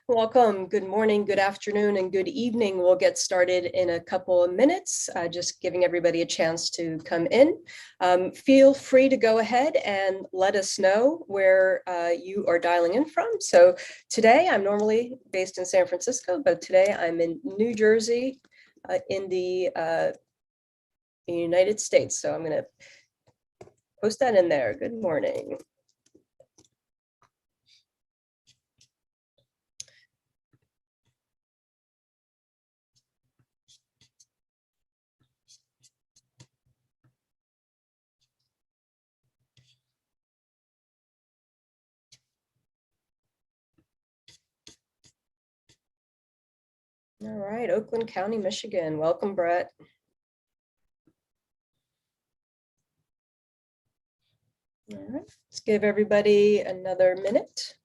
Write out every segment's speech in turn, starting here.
Welcome. Good morning, good afternoon, and good evening. We'll get started in a couple of minutes, just giving everybody a chance to come in. Feel free to go ahead and let us know where you are dialing in from. So today, I'm normally based in San Francisco, but today I'm in New Jersey in the United States. So I'm going to post that in there. Good morning. All right, Oakland County, Michigan. Welcome, Brett. All right, let's give everybody another minute.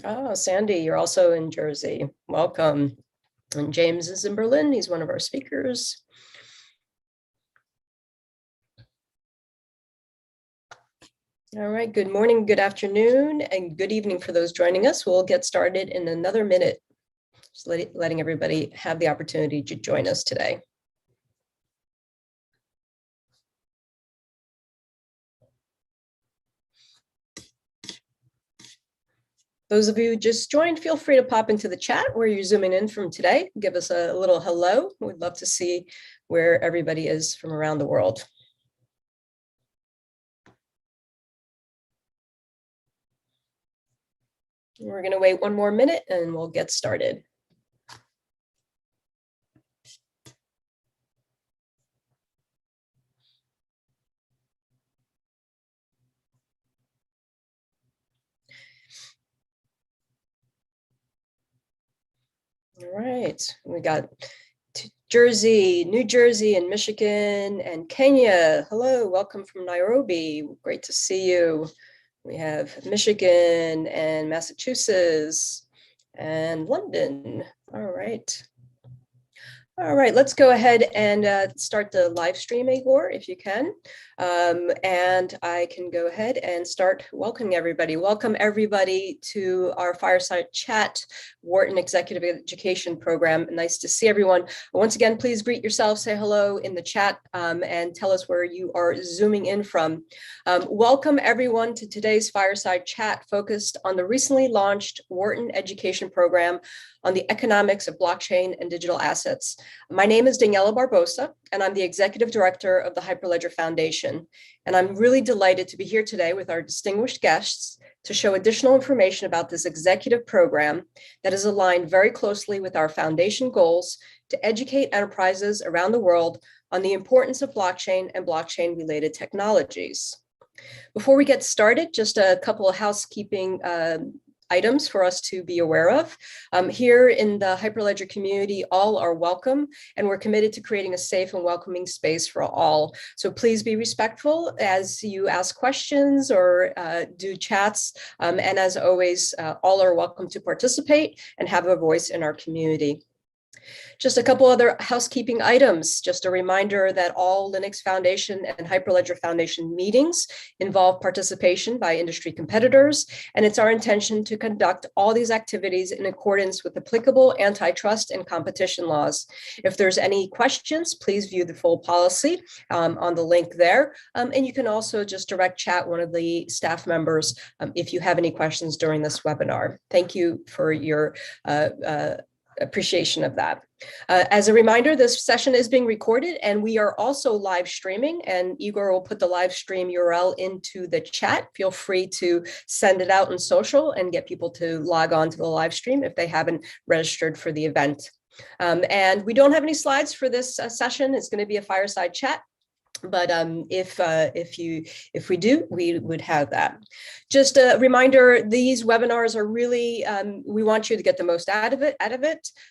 Oh, Sandy, you're also in Jersey. Welcome. And James is in Berlin. He's one of our speakers. All right, good morning, good afternoon, and good evening for those joining us. We'll get started in another minute. Just letting everybody have the opportunity to join us today. Those of you who just joined, feel free to pop into the chat where you're zooming in from today. Give us a little hello. We'd love to see where everybody is from around the world. We're going to wait one more minute and we'll get started. All right, we got Jersey, New Jersey, and Michigan, and Kenya. Hello, welcome from Nairobi. Great to see you. We have Michigan and Massachusetts and London. All right. All right, let's go ahead and start the live stream, Igor, if you can. And I can go ahead and start welcoming everybody. Welcome everybody to our fireside chat, Wharton Executive Education program. Nice to see everyone. Once again, please greet yourself, say hello in the chat, and tell us where you are zooming in from. Welcome everyone to today's fireside chat focused on the recently launched Wharton Education program on the economics of blockchain and digital assets. My name is Daniela Barbosa, and I'm the Executive Director of the Hyperledger Foundation. And I'm really delighted to be here today with our distinguished guests to show additional information about this executive program that is aligned very closely with our foundation goals to educate enterprises around the world on the importance of blockchain and blockchain-related technologies. Before we get started, just a couple of housekeeping items for us to be aware of. Here in the Hyperledger community, all are welcome, and we're committed to creating a safe and welcoming space for all. So please be respectful as you ask questions or do chats. And as always, all are welcome to participate and have a voice in our community. Just a couple other housekeeping items. Just a reminder that all Linux Foundation and Hyperledger Foundation meetings involve participation by industry competitors, and it's our intention to conduct all these activities in accordance with applicable antitrust and competition laws. If there's any questions, please view the full policy on the link there, and you can also just direct chat one of the staff members if you have any questions during this webinar. Thank you for your appreciation of that. As a reminder, this session is being recorded and we are also live streaming, and Igor will put the live stream URL into the chat. Feel free to send it out in social and get people to log on to the live stream if they haven't registered for the event. And we don't have any slides for this session. It's going to be a fireside chat. But if we do, we would have that. Just a reminder: these webinars are really we want you to get the most out of it.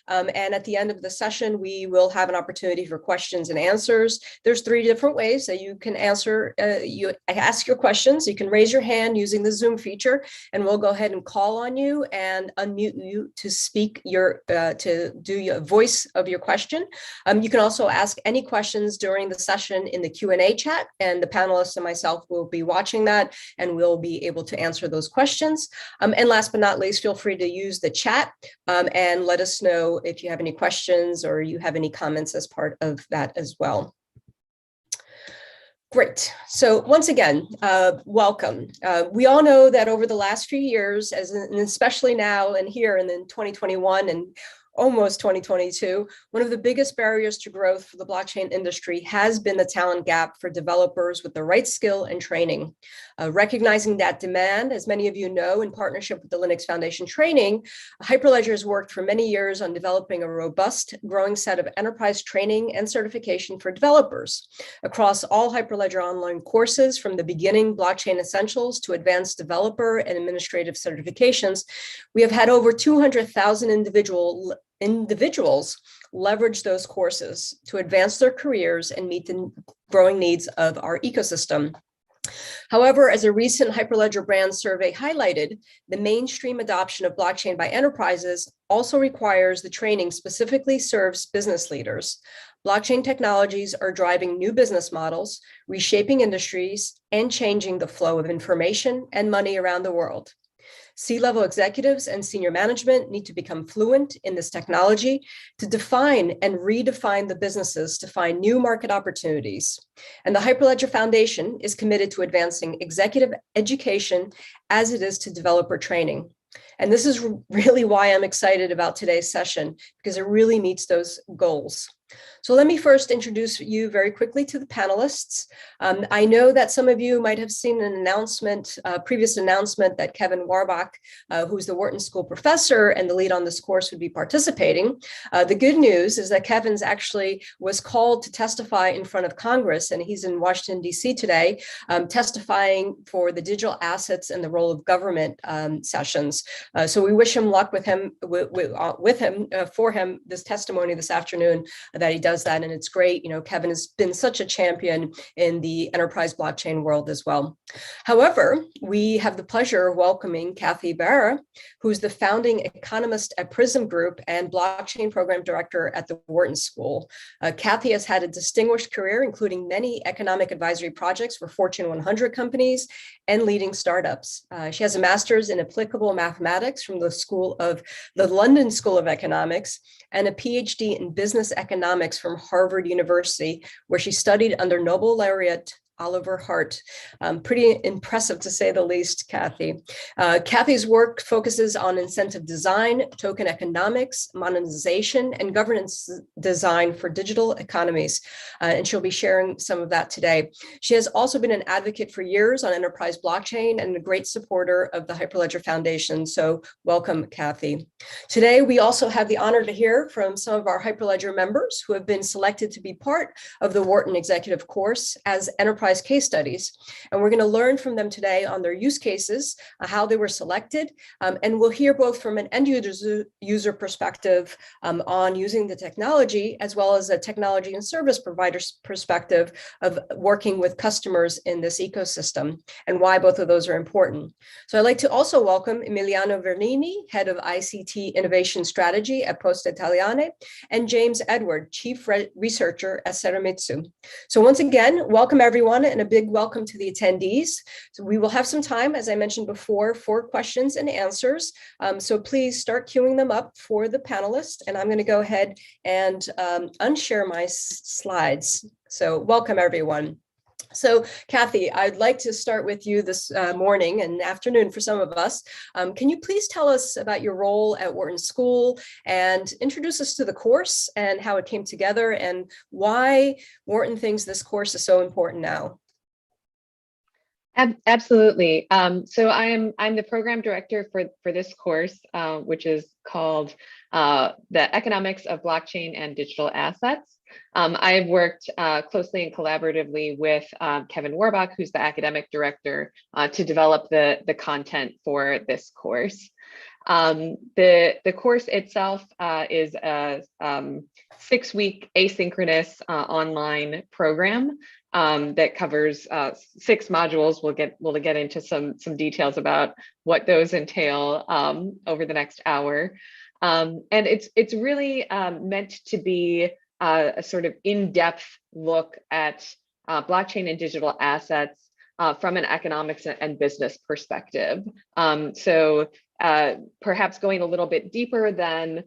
And at the end of the session, we will have an opportunity for questions and answers. There's 3 different ways that you can answer. You ask your questions. You can raise your hand using the Zoom feature, and we'll go ahead and call on you and unmute you to speak your to do your voice of your question. You can also ask any questions during the session in the Q&A chat, and the panelists and myself will be watching that, and we'll be able to answer those questions. And last but not least, feel free to use the chat and let us know if you have any questions or you have any comments as part of that as well. Great. So once again, welcome. We all know that over the last few years, and especially now and here and in 2021 and almost 2022, one of the biggest barriers to growth for the blockchain industry has been the talent gap for developers with the right skill and training. Recognizing that demand, as many of you know, in partnership with the Linux Foundation Training, Hyperledger has worked for many years on developing a robust, growing set of enterprise training and certification for developers. Across all Hyperledger online courses, from the beginning blockchain essentials to advanced developer and administrative certifications, we have had over 200,000 individuals leverage those courses to advance their careers and meet the growing needs of our ecosystem. However, as a recent Hyperledger brand survey highlighted, the mainstream adoption of blockchain by enterprises also requires the training specifically serves business leaders. Blockchain technologies are driving new business models, reshaping industries, and changing the flow of information and money around the world. C-level executives and senior management need to become fluent in this technology to define and redefine the businesses to find new market opportunities. And the Hyperledger Foundation is committed to advancing executive education as it is to developer training. And this is really why I'm excited about today's session, because it really meets those goals. So let me first introduce you very quickly to the panelists. I know that some of you might have seen an announcement, previous announcement that Cathy Barrera, who's the Wharton School professor and the lead on this course, would be participating. The good news is that Kevin's actually was called to testify in front of Congress, and he's in Washington, D.C. today, testifying for the digital assets and the role of government sessions. So we wish him luck with him, for him, this testimony this afternoon, that he does that, and it's great. You know, Kevin has been such a champion in the enterprise blockchain world as well. However, we have the pleasure of welcoming Cathy Barrera, who's the founding economist at Prism Group and blockchain program director at the Wharton School. Cathy has had a distinguished career, including many economic advisory projects for Fortune 100 companies and leading startups. She has a master's in applicable mathematics from the London School of Economics, and a PhD in business economics from Harvard University, where she studied under Nobel laureate Oliver Hart. Pretty impressive, to say the least, Cathy. Cathy's work focuses on incentive design, token economics, monetization, and governance design for digital economies. And she'll be sharing some of that today. She has also been an advocate for years on enterprise blockchain and a great supporter of the Hyperledger Foundation. So welcome, Cathy. Today, we also have the honor to hear from some of our Hyperledger members who have been selected to be part of the Wharton Executive course as enterprise case studies. And we're going to learn from them today on their use cases, how they were selected, and we'll hear both from an end user perspective on using the technology, as well as a technology and service provider's perspective of working with customers in this ecosystem, and why both of those are important. So I'd like to also welcome Emiliano Vernini, head of ICT Innovation Strategy at Poste Italiane, and James Edward, chief researcher at Saramitsu. So once again, welcome everyone, and a big welcome to the attendees. So we will have some time, as I mentioned before, for questions and answers. So please start queuing them up for the panelists, and I'm going to go ahead and unshare my slides. So welcome everyone. So Cathy, I'd like to start with you this morning and afternoon for some of us. Can you please tell us about your role at Wharton School and introduce us to the course and how it came together and why Wharton thinks this course is so important now? Absolutely. So I'm the program director for this course, which is called the Economics of Blockchain and Digital Assets. I've worked closely and collaboratively with Kevin Webarch, who's the academic director, to develop the content for this course. The course itself is a 6-week asynchronous online program that covers 6 modules. We'll get into some details about what those entail over the next hour. And it's really meant to be a sort of in-depth look at blockchain and digital assets from an economics and business perspective. So perhaps going a little bit deeper than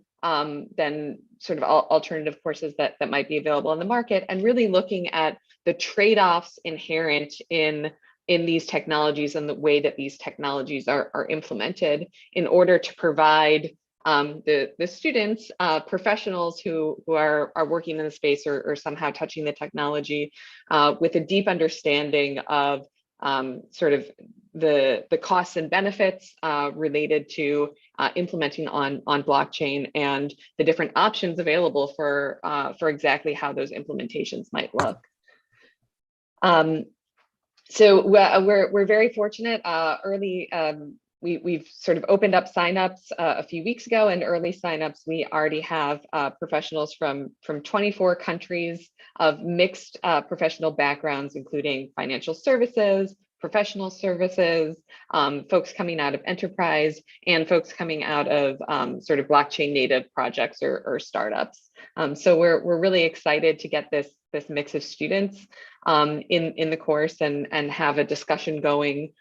sort of alternative courses that might be available in the market, and really looking at the trade-offs inherent in these technologies and the way that these technologies are implemented in order to provide the students, professionals who are working in the space or somehow touching the technology with a deep understanding of sort of the costs and benefits related to implementing on blockchain, and the different options available for exactly how those implementations might look. So we're very fortunate. We've sort of opened up signups a few weeks ago, and early signups, we already have professionals from 24 countries of mixed professional backgrounds, including financial services, professional services, folks coming out of enterprise, and folks coming out of sort of blockchain native projects or startups. So we're really excited to get this mix of students in the course and have a discussion going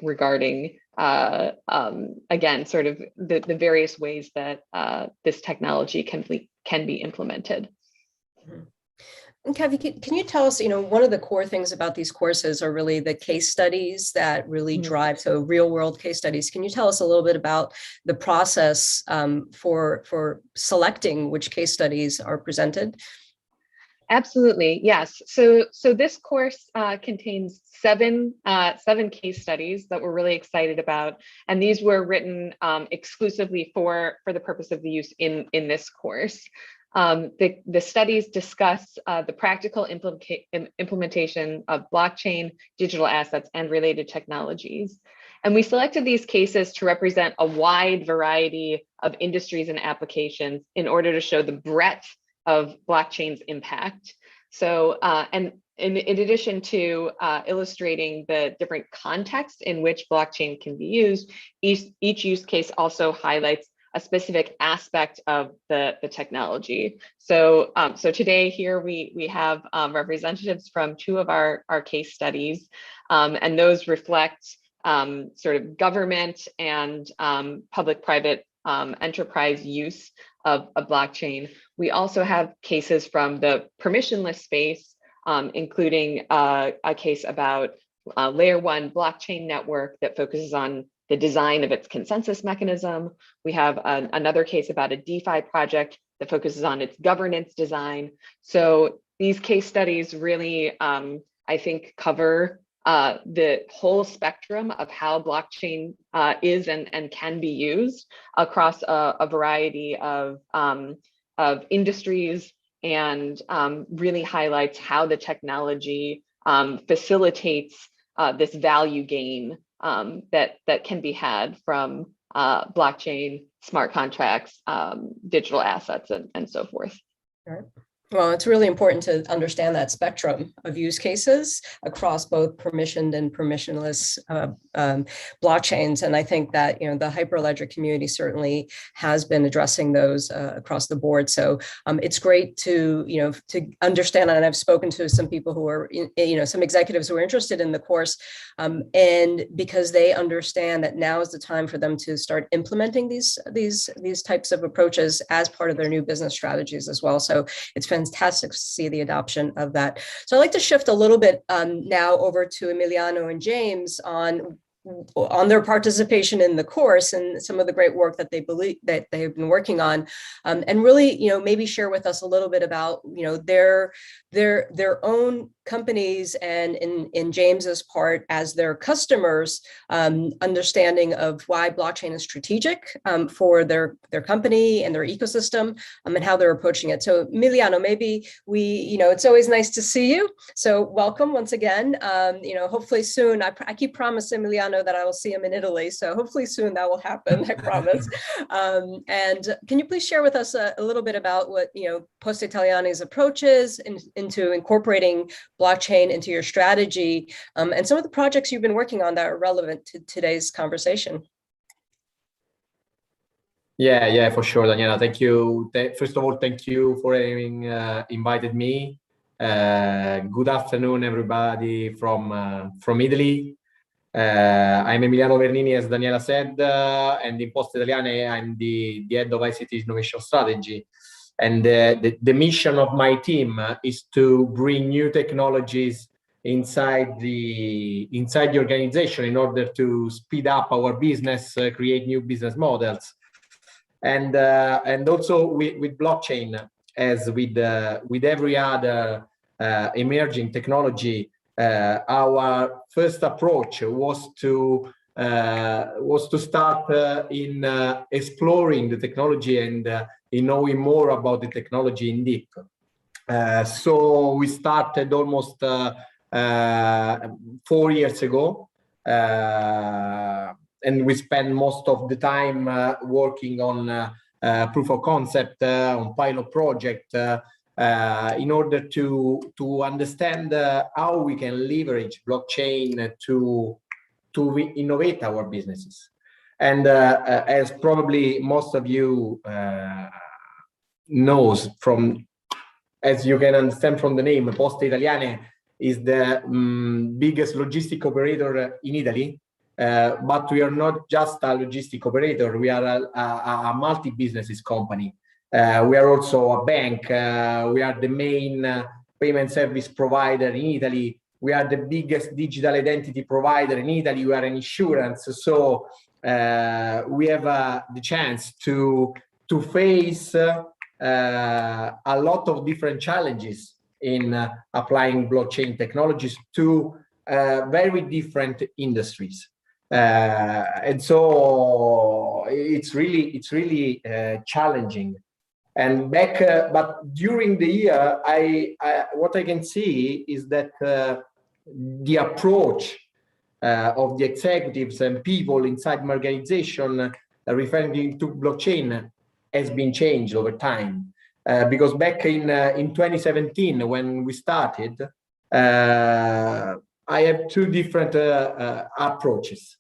regarding again, sort of the various ways that this technology can be implemented. And Cathy, can you tell us, one of the core things about these courses are really the case studies that really drive, so real world case studies. Can you tell us a little bit about the process for selecting which case studies are presented? Absolutely, yes. So this course contains seven case studies that we're really excited about, and these were written exclusively for the purpose of the use in this course. The studies discuss the practical implementation of blockchain, digital assets, and related technologies. And we selected these cases to represent a wide variety of industries and applications in order to show the breadth of blockchain's impact. So, and in addition to illustrating the different contexts in which blockchain can be used, each use case also highlights a specific aspect of the technology. So, so today here we have representatives from 2 of our case studies, and those reflect sort of government and public-private enterprise use of blockchain. We also have cases from the permissionless space, including a case about layer 1 blockchain network that focuses on the design of its consensus mechanism. We have another case about a DeFi project that focuses on its governance design. So these case studies really, I think, cover the whole spectrum of how blockchain is and can be used across a variety of industries, and really highlights how the technology facilitates this value gain that can be had from blockchain, smart contracts, digital assets, and so forth. Right. Well, it's really important to understand that spectrum of use cases across both permissioned and permissionless blockchains. And I think that, the Hyperledger community certainly has been addressing those across the board. So it's great to, to understand, and I've spoken to some people who are, some executives who are interested in the course, and because they understand that now is the time for them to start implementing these types of approaches as part of their new business strategies as well. So it's fantastic to see the adoption of that. So I'd like to shift a little bit now over to Emiliano and James on their participation in the course and some of the great work that they've been working on, and really, maybe share with us a little bit about, their own companies and in James's part as their customers, understanding of why blockchain is strategic for their company and their ecosystem, and how they're approaching it. So Emiliano, maybe it's always nice to see you. So welcome once again. Hopefully soon, I keep promising Emiliano that I will see him in Italy. So hopefully soon that will happen, I promise. And can you please share with us a little bit about what, Poste Italiane's approach is into incorporating blockchain into your strategy, and some of the projects you've been working on that are relevant to today's conversation? Yeah, for sure, Daniela. Thank you. First of all, thank you for having invited me. Good afternoon, everybody from Italy. I'm Emiliano Vernini, as Daniela said, and in Poste Italiane, I'm the head of ICT Innovation Strategy. And the mission of my team is to bring new technologies inside the organization in order to speed up our business, create new business models, and also with blockchain, as with every other emerging technology. Our first approach was to start in exploring the technology and in knowing more about the technology in deep. So we started almost 4 years ago, and we spent most of the time working on proof of concept, on pilot project, in order to understand how we can leverage blockchain to innovate our businesses. And as probably most of you knows, as you can understand from the name, Poste Italiane is the biggest logistic operator in Italy. But we are not just a logistic operator. We are a multi-businesses company. We are also a bank. We are the main payment service provider in Italy. We are the biggest digital identity provider in Italy. We are an insurance. So we have the chance to face a lot of different challenges in applying blockchain technologies to very different industries. And so it's really challenging. And but during the year, what I can see is that the approach of the executives and people inside my organization referring to blockchain has been changed over time. Because back in 2017, when we started, I have two different approaches.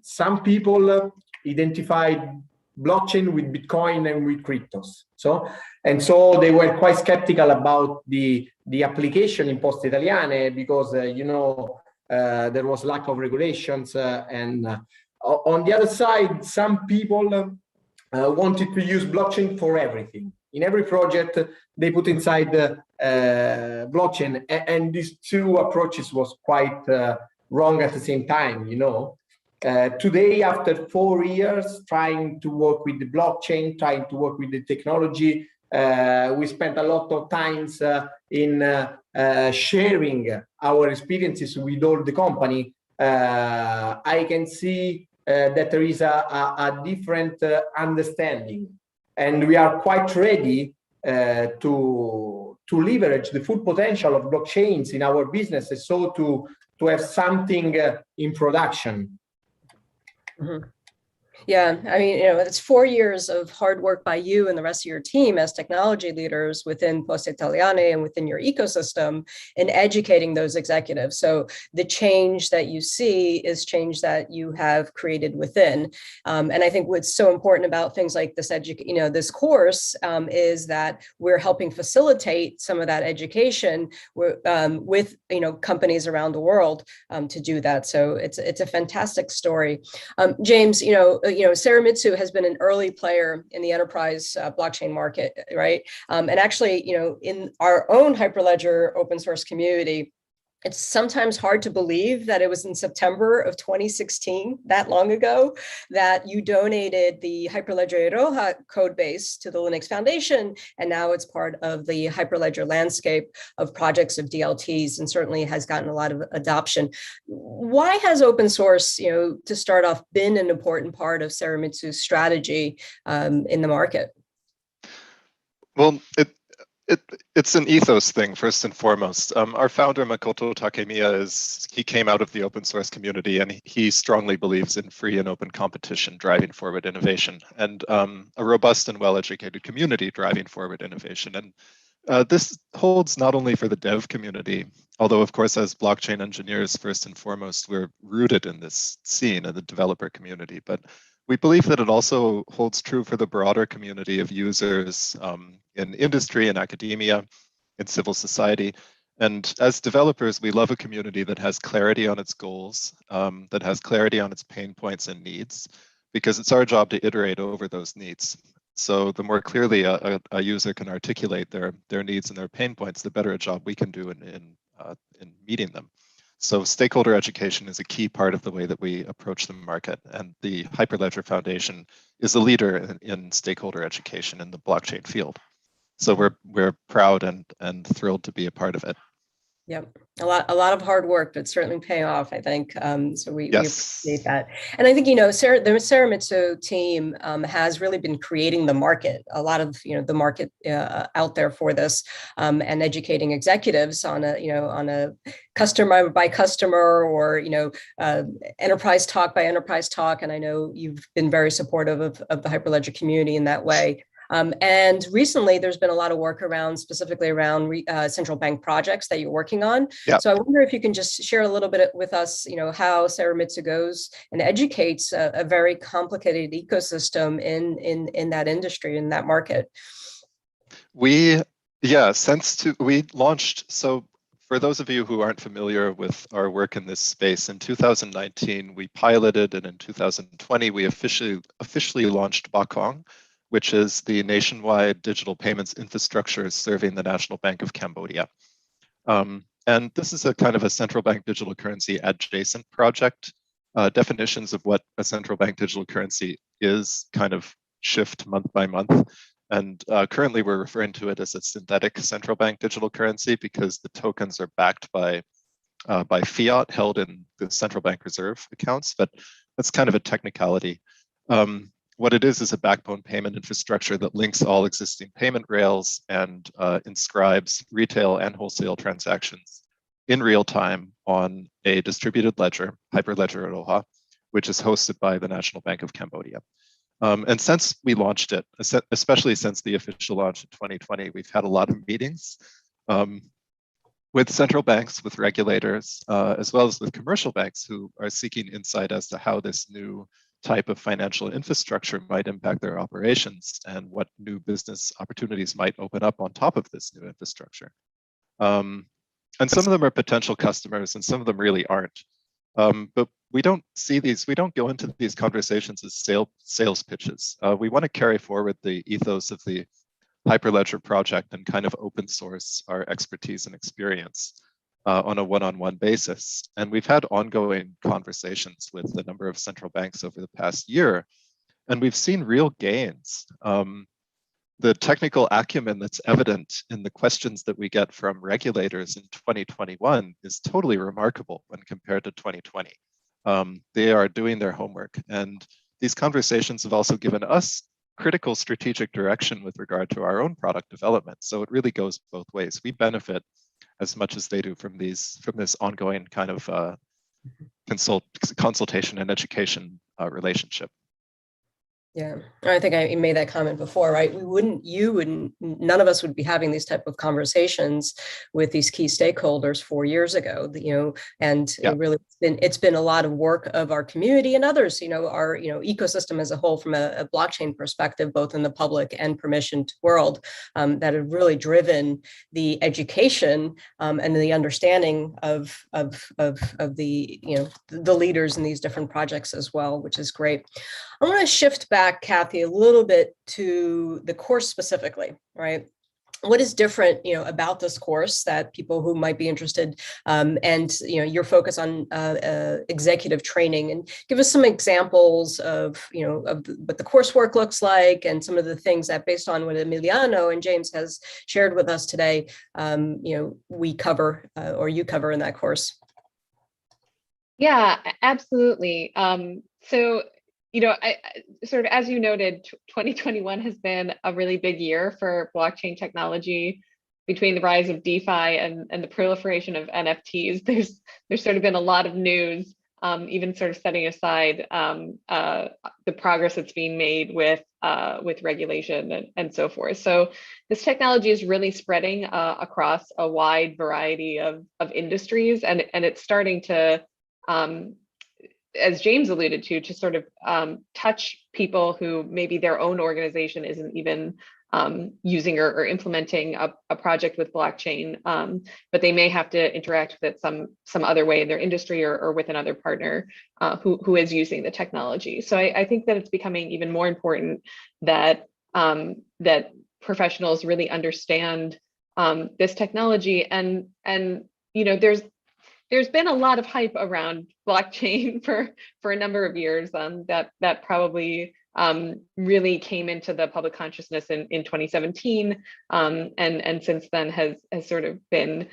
Some people identified blockchain with Bitcoin and with cryptos. So they were quite skeptical about the application in Poste Italiane because there was lack of regulations, and on the other side, some people wanted to use blockchain for everything. In every project, they put inside blockchain, and these two approaches was quite wrong at the same time. Today, after 4 years trying to work with the blockchain, trying to work with the technology, we spent a lot of times in sharing our experiences with all the company. I can see that there is a different understanding, and we are quite ready to leverage the full potential of blockchains in our businesses, so to have something in production. Mm-hmm. Yeah, I mean, it's 4 years of hard work by you and the rest of your team as technology leaders within Poste Italiane and within your ecosystem in educating those executives. So the change that you see is change that you have created within. And I think what's so important about things like this, this course is that we're helping facilitate some of that education with companies around the world to do that. So it's a fantastic story. James, Saramitsu has been an early player in the enterprise blockchain market, right? And actually, in our own Hyperledger open source community, it's sometimes hard to believe that it was in September of 2016, that long ago, that you donated the Hyperledger Iroha code base to the Linux Foundation, and now it's part of the Hyperledger landscape of projects of DLTs, and certainly has gotten a lot of adoption. Why has open source, to start off, been an important part of Saramitsu's strategy in the market? Well, it's an ethos thing, first and foremost. Our founder, Makoto Takemiya, he came out of the open source community, and he strongly believes in free and open competition driving forward innovation, and a robust and well-educated community driving forward innovation. And this holds not only for the dev community, although of course as blockchain engineers, first and foremost, we're rooted in this scene of the developer community, but we believe that it also holds true for the broader community of users in industry and academia, in civil society. And as developers, we love a community that has clarity on its goals, that has clarity on its pain points and needs, because it's our job to iterate over those needs. So the more clearly a user can articulate their needs and their pain points, the better a job we can do in meeting them. So stakeholder education is a key part of the way that we approach the market, and the Hyperledger Foundation is a leader in stakeholder education in the blockchain field. So we're proud and thrilled to be a part of it. Yep, a lot of hard work, but certainly paying off, I think. So we appreciate that. And I think, the Saramitsu team has really been creating the market, a lot of, the market out there for this, and educating executives on a customer by customer, or, enterprise talk by enterprise talk. And I know you've been very supportive of the Hyperledger community in that way. And recently, there's been a lot of work specifically around central bank projects that you're working on. Yep. So I wonder if you can just share a little bit with us, how Saramitsu goes and educates a very complicated ecosystem in that industry, in that market. We launched, so for those of you who aren't familiar with our work in this space, in 2019, we piloted, and in 2020, we officially launched Bakong, which is the nationwide digital payments infrastructure serving the National Bank of Cambodia. And this is a kind of a central bank digital currency adjacent project. Definitions of what a central bank digital currency is kind of shift month by month. And currently we're referring to it as a synthetic central bank digital currency because the tokens are backed by fiat held in the central bank reserve accounts, but that's kind of a technicality. What it is a backbone payment infrastructure that links all existing payment rails and inscribes retail and wholesale transactions in real time on a distributed ledger, Hyperledger Iroha, which is hosted by the National Bank of Cambodia. And since we launched it, especially since the official launch in 2020, we've had a lot of meetings with central banks, with regulators, as well as with commercial banks who are seeking insight as to how this new type of financial infrastructure might impact their operations and what new business opportunities might open up on top of this new infrastructure. And some of them are potential customers and some of them really aren't. But we don't go into these conversations as sales pitches. We want to carry forward the ethos of the Hyperledger project and kind of open source our expertise and experience on a one-on-one basis. And we've had ongoing conversations with a number of central banks over the past year, and we've seen real gains. The technical acumen that's evident in the questions that we get from regulators in 2021 is totally remarkable when compared to 2020. They are doing their homework, and these conversations have also given us critical strategic direction with regard to our own product development. So it really goes both ways. We benefit as much as they do from this ongoing kind of consultation and education relationship. Yeah, I think I made that comment before, right? None of us would be having these type of conversations with these key stakeholders 4 years ago, and yeah. It's been a lot of work of our community and others, our ecosystem as a whole from a blockchain perspective, both in the public and permissioned world, that have really driven the education and the understanding of the the leaders in these different projects as well, which is great. I want to shift back, Cathy, a little bit to the course specifically, right? what is different, about this course that people who might be interested, and your focus on executive training, and give us some examples of what the coursework looks like, and some of the things that, based on what Emiliano and James has shared with us today, we cover or you cover in that course. Yeah, absolutely. So, I sort of, as you noted, 2021 has been a really big year for blockchain technology. Between the rise of DeFi and the proliferation of NFTs, there's sort of been a lot of news, even sort of setting aside the progress that's being made with regulation and so forth. So this technology is really spreading across a wide variety of industries, and it's starting to, as James alluded to sort of touch people who maybe their own organization isn't even using or implementing a project with blockchain, but they may have to interact with it some other way in their industry or with another partner who is using the technology. So I think that it's becoming even more important that that professionals really understand this technology, and there's been a lot of hype around blockchain for a number of years, that probably really came into the public consciousness in 2017, and since then has sort of been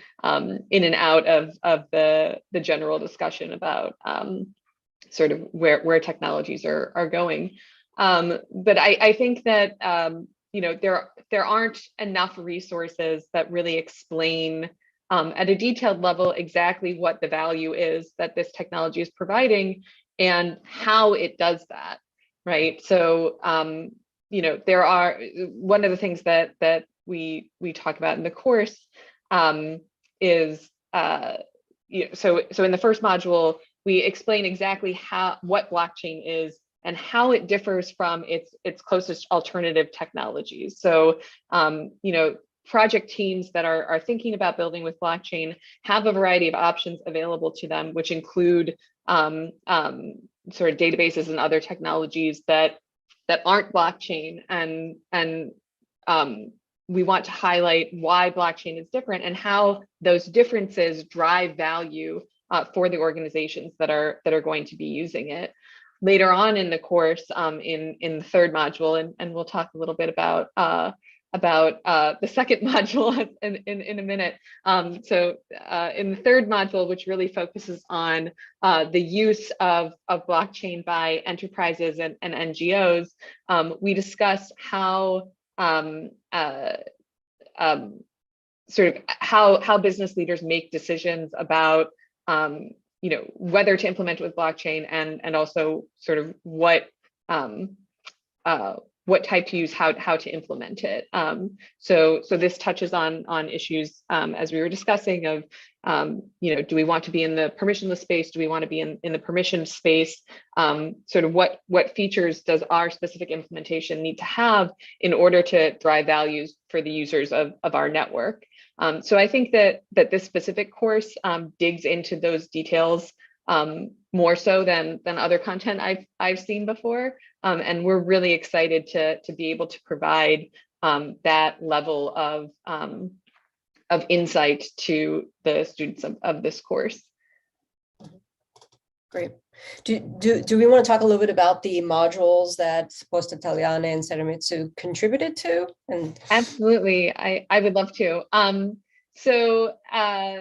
in and out of the general discussion about sort of where technologies are going. But I think that there aren't enough resources that really explain at a detailed level exactly what the value is that this technology is providing and how it does that, right? So, there are, one of the things that we talk about in the course is, so in the first module, we explain exactly what blockchain is and how it differs from its closest alternative technologies. So, project teams that are thinking about building with blockchain have a variety of options available to them, which include sort of databases and other technologies that aren't blockchain, and we want to highlight why blockchain is different and how those differences drive value for the organizations that are going to be using it. Later on in the course, in the third module, and we'll talk a little bit about the second module in a minute. So in the third module, which really focuses on the use of blockchain by enterprises and NGOs, we discuss how sort of how business leaders make decisions about whether to implement with blockchain, and also sort of what type to use, how to implement it. So this touches on issues, as we were discussing, of do we want to be in the permissionless space? Do we want to be in the permissioned space? Sort of what features does our specific implementation need to have in order to drive values for the users of our network? So I think that this specific course digs into those details more so than other content I've seen before, and we're really excited to be able to provide that level of insight to the students of this course. Great. Do we want to talk a little bit about the modules that Poste Italiane and Saramitsu contributed to? And absolutely, I would love to. So I'll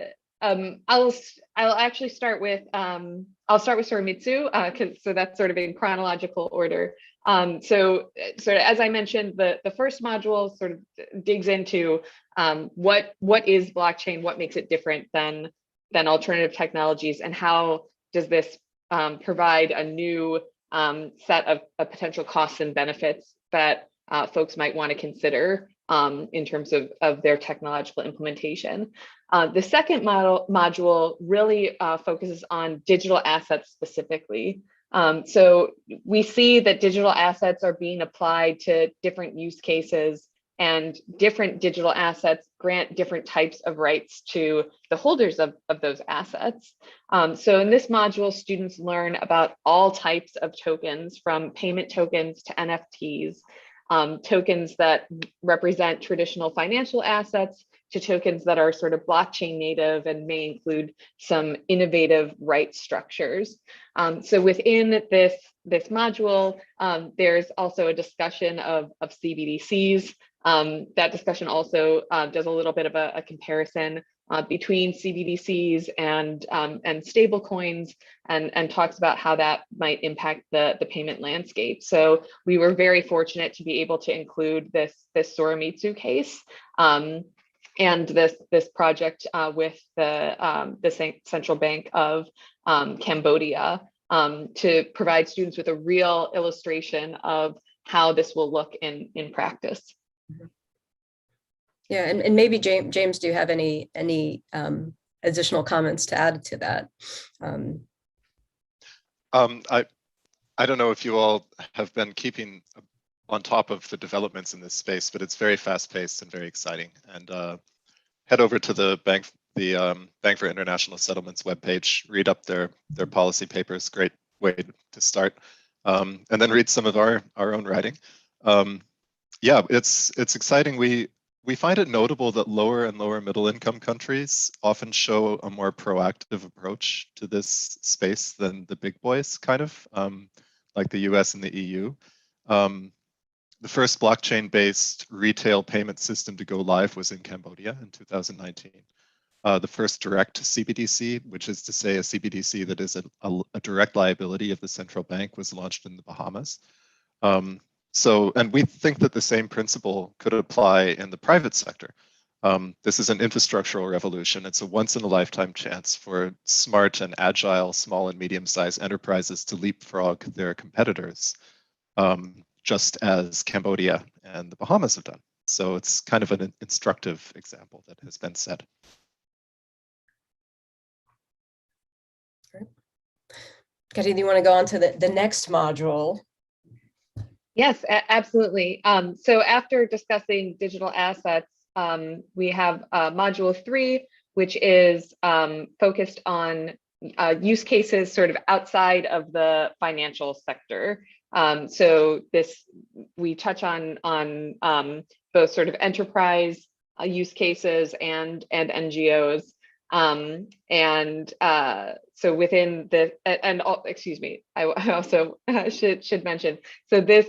actually start with I'll start with Soramitsu, so that's sort of in chronological order. So sort of, as I mentioned, the first module sort of digs into what is blockchain, what makes it different than alternative technologies, and how does this provide a new set of potential costs and benefits that folks might want to consider in terms of their technological implementation. The second module really focuses on digital assets specifically. So we see that digital assets are being applied to different use cases, and different digital assets grant different types of rights to the holders of those assets. So in this module, students learn about all types of tokens, from payment tokens to NFTs. tokens that represent traditional financial assets to tokens that are sort of blockchain native and may include some innovative right structures. So within this module, there's also a discussion of CBDCs. That discussion also does a little bit of a comparison between CBDCs and stable coins, and talks about how that might impact the payment landscape. So we were very fortunate to be able to include this Soramitsu case and this project with the Central Bank of Cambodia to provide students with a real illustration of how this will look in practice. Yeah, and maybe James, do you have any additional comments to add to that? I don't know if you all have been keeping on top of the developments in this space, but it's very fast-paced and very exciting. And head over to the Bank for International Settlements webpage, read up their policy papers. Great way to start, and then read some of our own writing. Yeah, it's exciting. We find it notable that lower and lower middle income countries often show a more proactive approach to this space than the big boys, kind of, like the US and the EU. The first blockchain-based retail payment system to go live was in Cambodia in 2019. The first direct CBDC, which is to say a CBDC that is a direct liability of the central bank, was launched in the Bahamas. And we think that the same principle could apply in the private sector. This is an infrastructural revolution. It's a once-in-a-lifetime chance for smart and agile small and medium-sized enterprises to leapfrog their competitors, just as Cambodia and the Bahamas have done. So it's kind of an instructive example that has been set. Cathy, do you want to go on to the next module? Yes, absolutely. So after discussing digital assets, we have module 3, which is focused on use cases sort of outside of the financial sector. So we touch on both sort of enterprise use cases and NGOs. So within the, excuse me, I also should mention, so this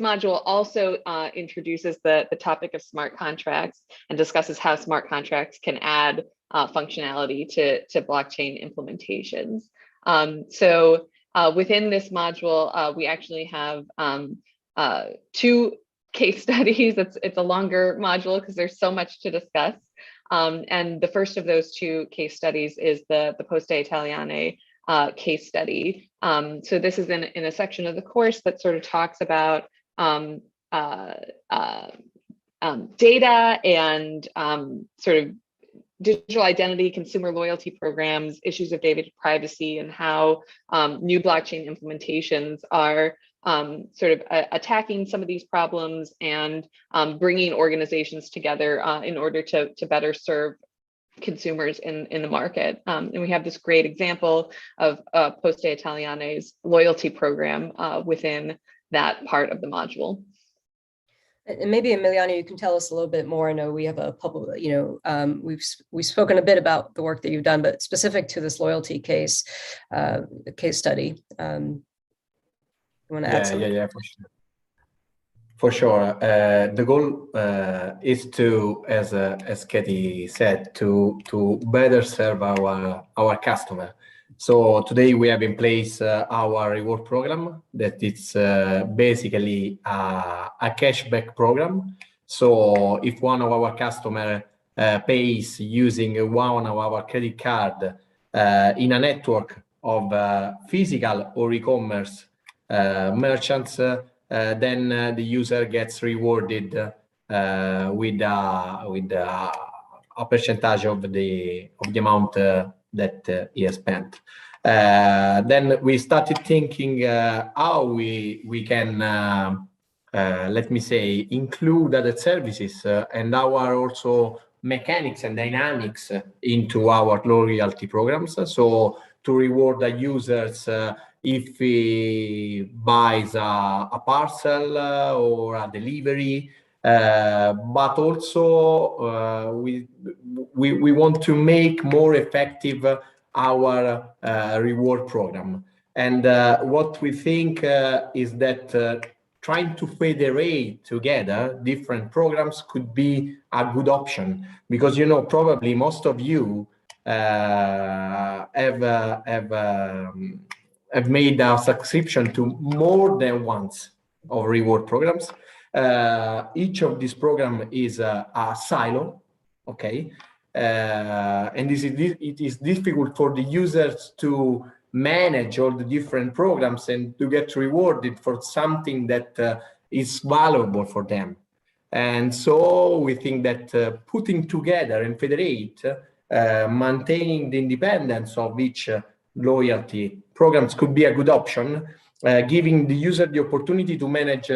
module also introduces the topic of smart contracts and discusses how smart contracts can add functionality to blockchain implementations. So within this module, we actually have 2 case studies. It's a longer module because there's so much to discuss. And the first of those 2 case studies is the Poste Italiane case study. So this is in a section of the course that sort of talks about data and sort of digital identity, consumer loyalty programs, issues of data privacy, and how new blockchain implementations are sort of attacking some of these problems and bringing organizations together in order to better serve consumers in the market. And we have this great example of Poste Italiane's loyalty program within that part of the module. And maybe Emiliano, you can tell us a little bit more. I know we have a public, we've spoken a bit about the work that you've done, but specific to this loyalty case study. You want to add something? Yeah, for sure. The goal is to, as Cathy said, to better serve our customer. So today we have in place our reward program that it's basically a cashback program. So if one of our customer pays using one of our credit card in a network of physical or e-commerce merchants, then the user gets rewarded with a percentage of the amount that he has spent. Then we started thinking how we can, let me say, include other services and our also mechanics and dynamics into our loyalty programs. So to reward the users if he buys a parcel or a delivery, but also we want to make more effective our reward program. And what we think is that trying to federate together different programs could be a good option, because probably most of you have made a subscription to more than once of reward programs. Each of these programs is a silo, okay? And it is difficult for the users to manage all the different programs and to get rewarded for something that is valuable for them. And so we think that putting together and federate, maintaining the independence of each loyalty programs could be a good option, giving the user the opportunity to manage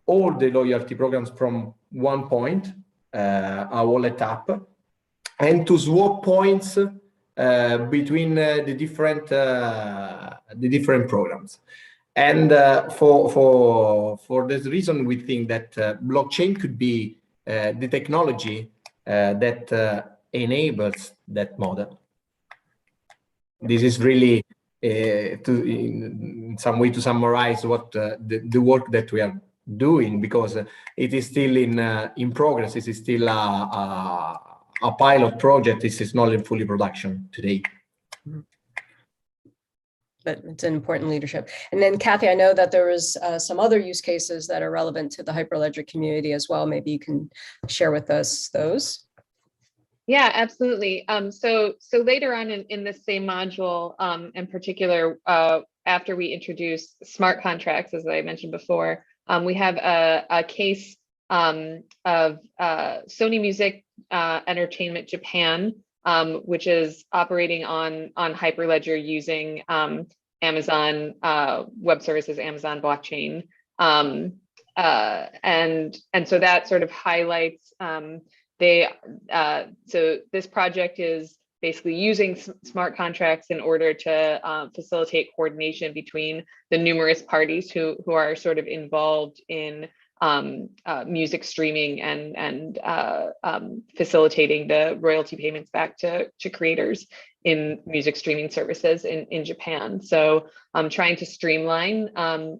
all the loyalty programs from one point, a wallet app, and to swap points between the different programs. And for this reason, we think that blockchain could be the technology that enables that model. This is really in some way to summarize what the work that we are doing, because it is still in progress. It is still a pilot project. This is not in fully production today. But it's an important leadership. And then Cathy, I know that there was some other use cases that are relevant to the Hyperledger community as well. Maybe you can share with us those. Yeah, absolutely. So later on in this same module, in particular, after we introduce smart contracts, as I mentioned before, we have a case of Sony Music Entertainment Japan, which is operating on Hyperledger using Amazon Web Services, Amazon blockchain. And so that sort of highlights so this project is basically using smart contracts in order to facilitate coordination between the numerous parties who are sort of involved in music streaming and facilitating the royalty payments back to creators in music streaming services in Japan. So trying to streamline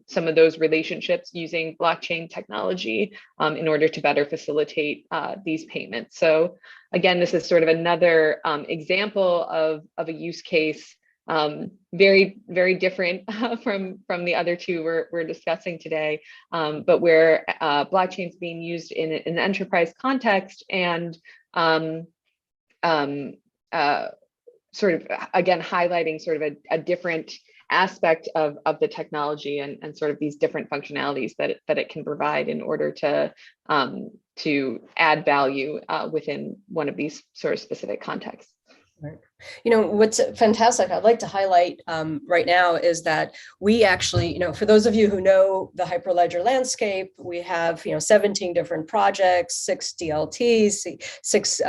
some of those relationships using blockchain technology in order to better facilitate these payments. So again, this is sort of another example of a use case, very, very different from the other two we're discussing today, but where blockchain is being used in an enterprise context and sort of, again, highlighting sort of a different aspect of the technology and sort of these different functionalities that it can provide in order to add value within one of these sort of specific contexts. Right. What's fantastic, I'd like to highlight right now is that we actually, for those of you who know the Hyperledger landscape, we have, 17 different projects, 6 DLTs, 6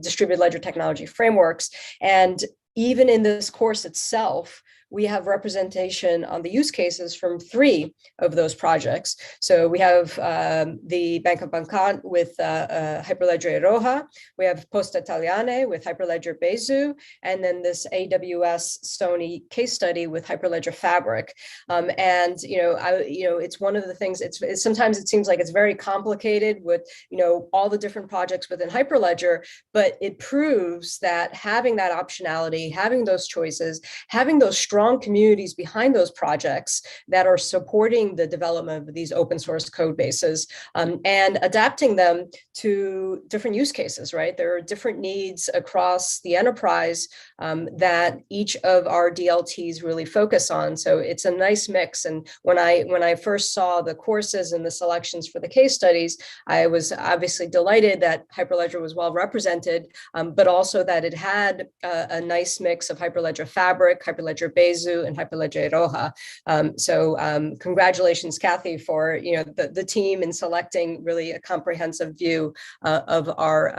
distributed ledger technology frameworks. And even in this course itself, we have representation on the use cases from 3 of those projects. So we have the Bank of Bakong with Hyperledger Iroha, we have Poste Italiane with Hyperledger Bezu, and then this AWS Sony case study with Hyperledger Fabric. It's one of the things, it's sometimes it seems like it's very complicated with, all the different projects within Hyperledger, but it proves that having that optionality, having those choices, having those strong communities behind those projects that are supporting the development of these open source code bases and adapting them to different use cases, right? There are different needs across the enterprise that each of our DLTs really focus on. So it's a nice mix. And when I first saw the courses and the selections for the case studies, I was obviously delighted that Hyperledger was well represented, but also that it had a nice mix of Hyperledger Fabric, Hyperledger Bezu, and Hyperledger Iroha. Congratulations, Cathy, for the team in selecting really a comprehensive view of our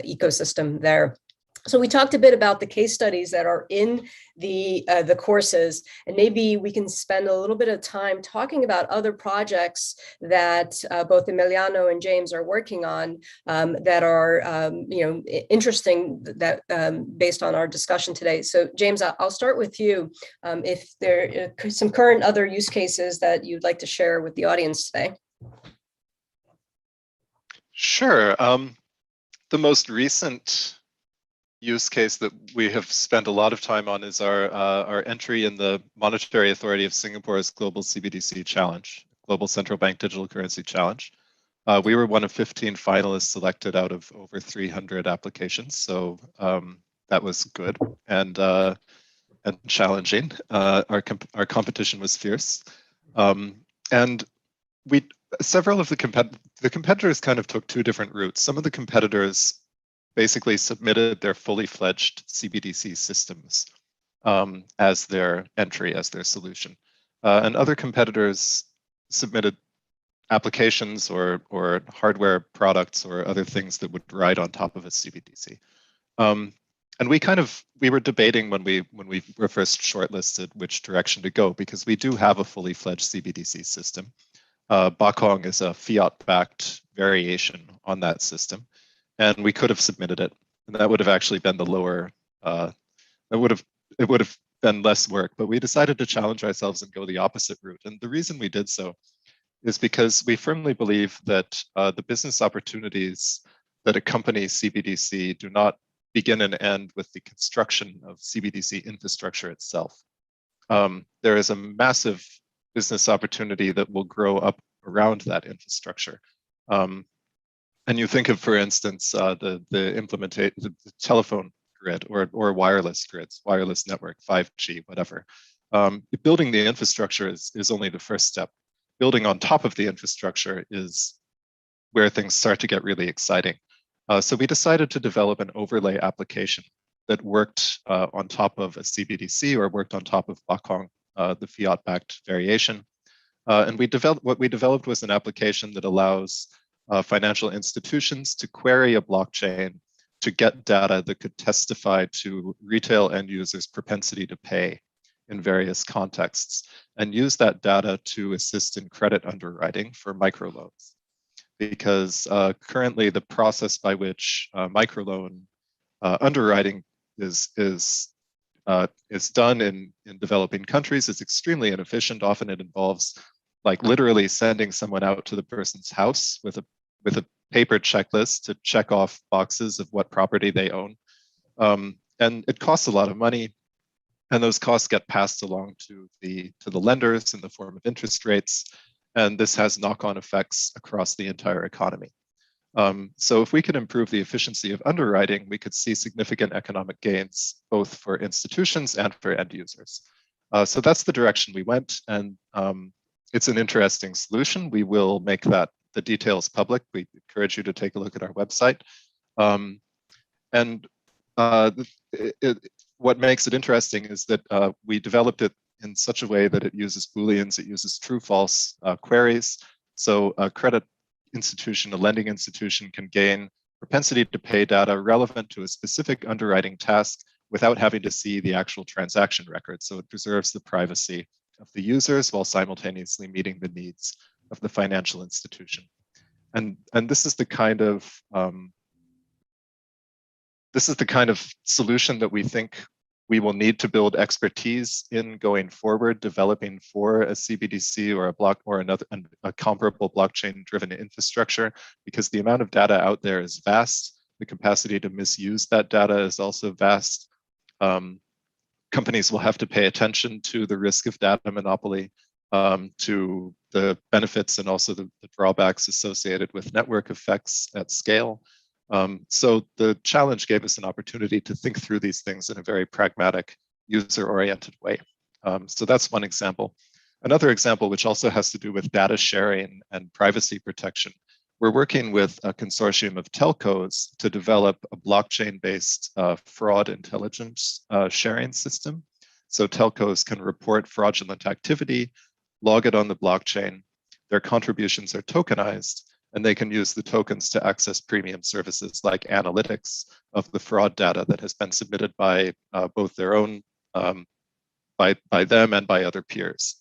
ecosystem there. So we talked a bit about the case studies that are in the courses, and maybe we can spend a little bit of time talking about other projects that both Emiliano and James are working on that are interesting that based on our discussion today. So James, I'll start with you. If there are some current other use cases that you'd like to share with the audience today. Sure. The most recent use case that we have spent a lot of time on is our entry in the Monetary Authority of Singapore's Global CBDC Challenge, Global Central Bank Digital Currency Challenge. We were one of 15 finalists selected out of over 300 applications, so that was good and challenging. Our competition was fierce, and several of the competitors kind of took two different routes. Some of the competitors basically submitted their fully fledged CBDC systems as their entry, as their solution. And other competitors submitted applications or hardware products or other things that would ride on top of a CBDC. And we were debating when we were first shortlisted which direction to go, because we do have a fully fledged CBDC system. Bakong is a fiat-backed variation on that system. And we could have submitted it, and that would have actually been the lower. It would have been less work, but we decided to challenge ourselves and go the opposite route. And the reason we did so is because we firmly believe that the business opportunities that accompany CBDC do not begin and end with the construction of CBDC infrastructure itself. There is a massive business opportunity that will grow up around that infrastructure. And you think of, for instance, the telephone grid or wireless grids, wireless network, 5G, whatever. Building the infrastructure is only the first step. Building on top of the infrastructure is where things start to get really exciting. So we decided to develop an overlay application that worked on top of a CBDC or worked on top of Bakong, the fiat-backed variation. And what we developed was an application that allows financial institutions to query a blockchain to get data that could testify to retail end users' propensity to pay in various contexts, and use that data to assist in credit underwriting for microloans. Because currently the process by which microloan underwriting is done in developing countries is extremely inefficient. Often it involves like literally sending someone out to the person's house with a paper checklist to check off boxes of what property they own. And it costs a lot of money, and those costs get passed along to the lenders in the form of interest rates. And this has knock-on effects across the entire economy. So if we could improve the efficiency of underwriting, we could see significant economic gains, both for institutions and for end users. So that's the direction we went, and it's an interesting solution. We will make the details public. We encourage you to take a look at our website. What makes it interesting is that we developed it in such a way that it uses Booleans, it uses true-false queries. So a credit institution, a lending institution, can gain propensity to pay data relevant to a specific underwriting task without having to see the actual transaction record. So it preserves the privacy of the users while simultaneously meeting the needs of the financial institution. And this is the kind of solution that we think we will need to build expertise in going forward, developing for a CBDC or a comparable blockchain-driven infrastructure, because the amount of data out there is vast. The capacity to misuse that data is also vast. Companies will have to pay attention to the risk of data monopoly, to the benefits and also the drawbacks associated with network effects at scale. So the challenge gave us an opportunity to think through these things in a very pragmatic, user-oriented way. So that's one example. Another example, which also has to do with data sharing and privacy protection. We're working with a consortium of telcos to develop a blockchain-based fraud intelligence sharing system. So telcos can report fraudulent activity, log it on the blockchain. Their contributions are tokenized, and they can use the tokens to access premium services like analytics of the fraud data that has been submitted by both their own, by them and by other peers.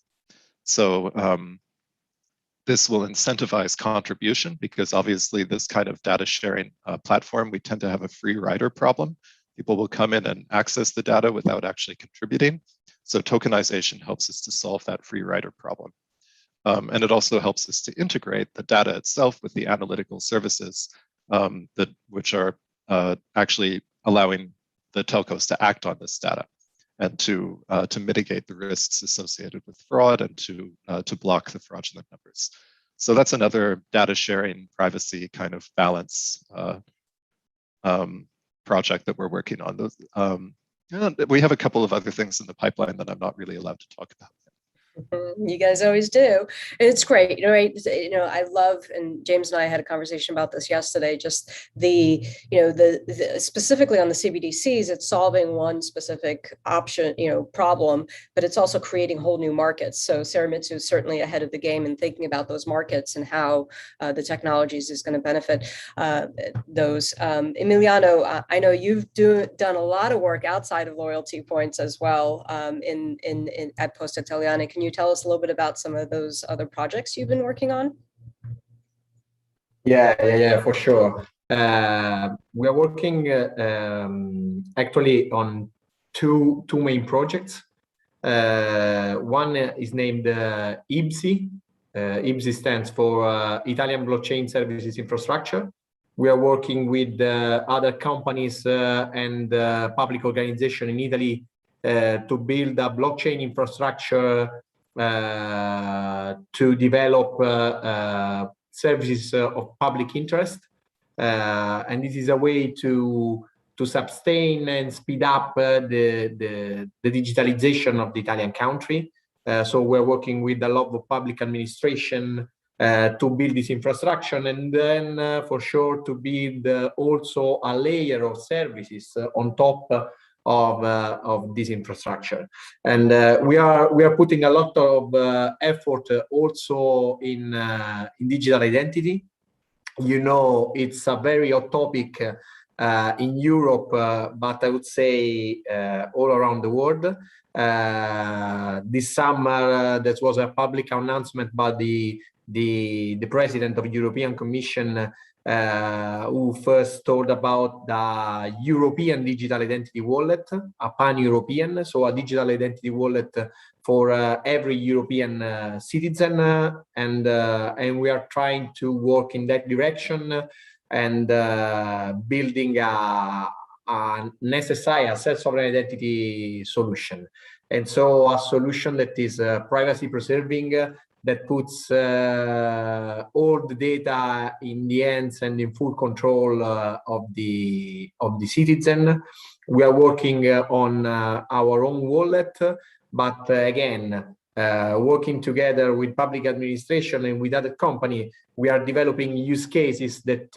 So this will incentivize contribution, because obviously this kind of data sharing platform, we tend to have a free rider problem. People will come in and access the data without actually contributing. So tokenization helps us to solve that free rider problem. And it also helps us to integrate the data itself with the analytical services which are actually allowing the telcos to act on this data and to mitigate the risks associated with fraud and to block the fraudulent numbers. So that's another data sharing privacy kind of balance project that we're working on. We have a couple of other things in the pipeline that I'm not really allowed to talk about. You guys always do. It's great. Right? I love, and James and I had a conversation about this yesterday, just the specifically on the CBDCs, it's solving one specific option, problem, but it's also creating whole new markets. So Saramitsu is certainly ahead of the game in thinking about those markets and how the technologies is going to benefit those. Emiliano, I know you've done a lot of work outside of loyalty points as well at Poste Italiane. Can you tell us a little bit about some of those other projects you've been working on? Yeah, for sure. We are working actually on two main projects. One is named IBSI. IBSI stands for Italian Blockchain Services Infrastructure. We are working with other companies and public organizations in Italy to build a blockchain infrastructure to develop services of public interest, and this is a way to sustain and speed up the digitalization of the Italian country. So we're working with a lot of public administration to build this infrastructure, and then for sure to build also a layer of services on top of this infrastructure. And we are putting a lot of effort also in digital identity. It's a very hot topic in Europe, but I would say all around the world. This summer, that was a public announcement by the president of the European Commission, who first told about the European digital identity wallet, a pan-European, so a digital identity wallet for every European citizen, and we are trying to work in that direction and building a necessary self-sovereign identity solution. And so a solution that is privacy preserving, that puts all the data in the hands and in full control of the citizen. We are working on our own wallet, but again, working together with public administration and with other companies, we are developing use cases that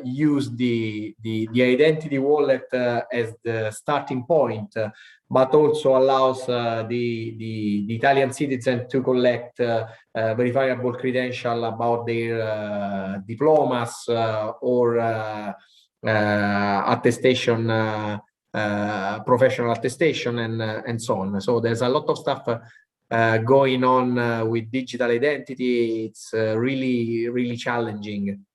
use the identity wallet as the starting point, but also allows the Italian citizen to collect verifiable credential about their diplomas or attestation, professional attestation, and so on. So there's a lot of stuff going on with digital identity. It's really challenging.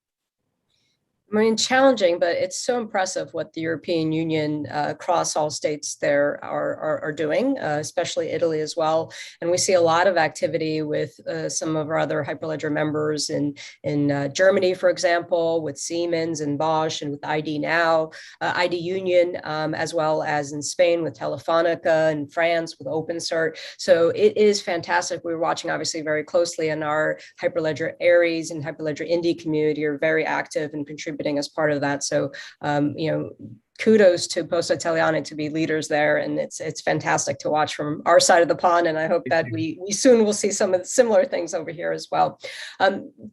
I mean, challenging, but it's so impressive what the European Union across all states there are doing, especially Italy as well. And we see a lot of activity with some of our other Hyperledger members in Germany, for example, with Siemens and Bosch, and with ID Now, ID Union, as well as in Spain with Telefonica, and France with OpenCert. So it is fantastic. We're watching obviously very closely, and our Hyperledger Aries and Hyperledger Indie community are very active and contributing as part of that. So, kudos to Poste Italiane to be leaders there, and it's fantastic to watch from our side of the pond. And I hope that we soon will see some of the similar things over here as well.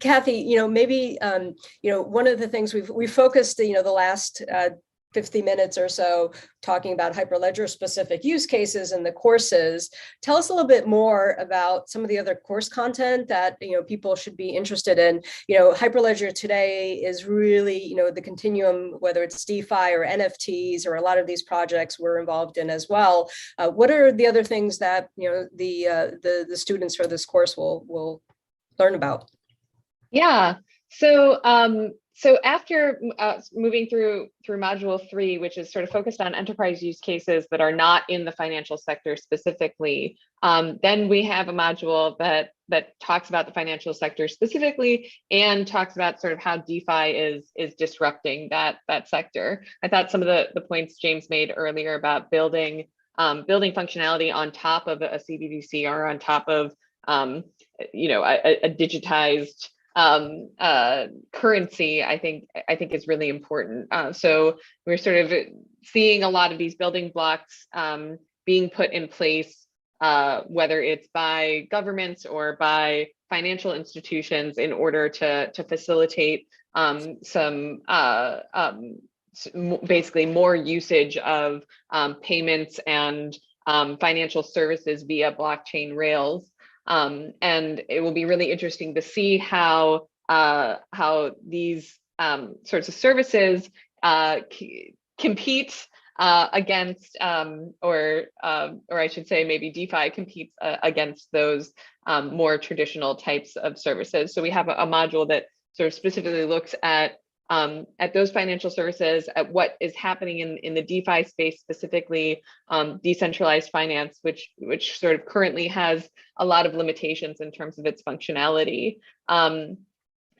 Cathy, maybe one of the things we've focused, the last 50 minutes or so talking about Hyperledger specific use cases in the courses. Tell us a little bit more about some of the other course content that people should be interested in. Hyperledger today is really the continuum, whether it's DeFi or NFTs or a lot of these projects we're involved in as well. What are the other things that the students for this course will learn about? Yeah. So after moving through module 3, which is sort of focused on enterprise use cases that are not in the financial sector specifically, then we have a module that talks about the financial sector specifically and talks about sort of how DeFi is disrupting that sector. I thought some of the points James made earlier about building functionality on top of a CBDC or on top of a digitized currency, I think is really important. So we're sort of seeing a lot of these building blocks being put in place, whether it's by governments or by financial institutions, in order to facilitate basically more usage of payments and financial services via blockchain rails. And it will be really interesting to see how these sorts of services compete against, or I should say maybe DeFi competes against those more traditional types of services. So we have a module that sort of specifically looks at those financial services, at what is happening in the DeFi space, specifically decentralized finance, which sort of currently has a lot of limitations in terms of its functionality. And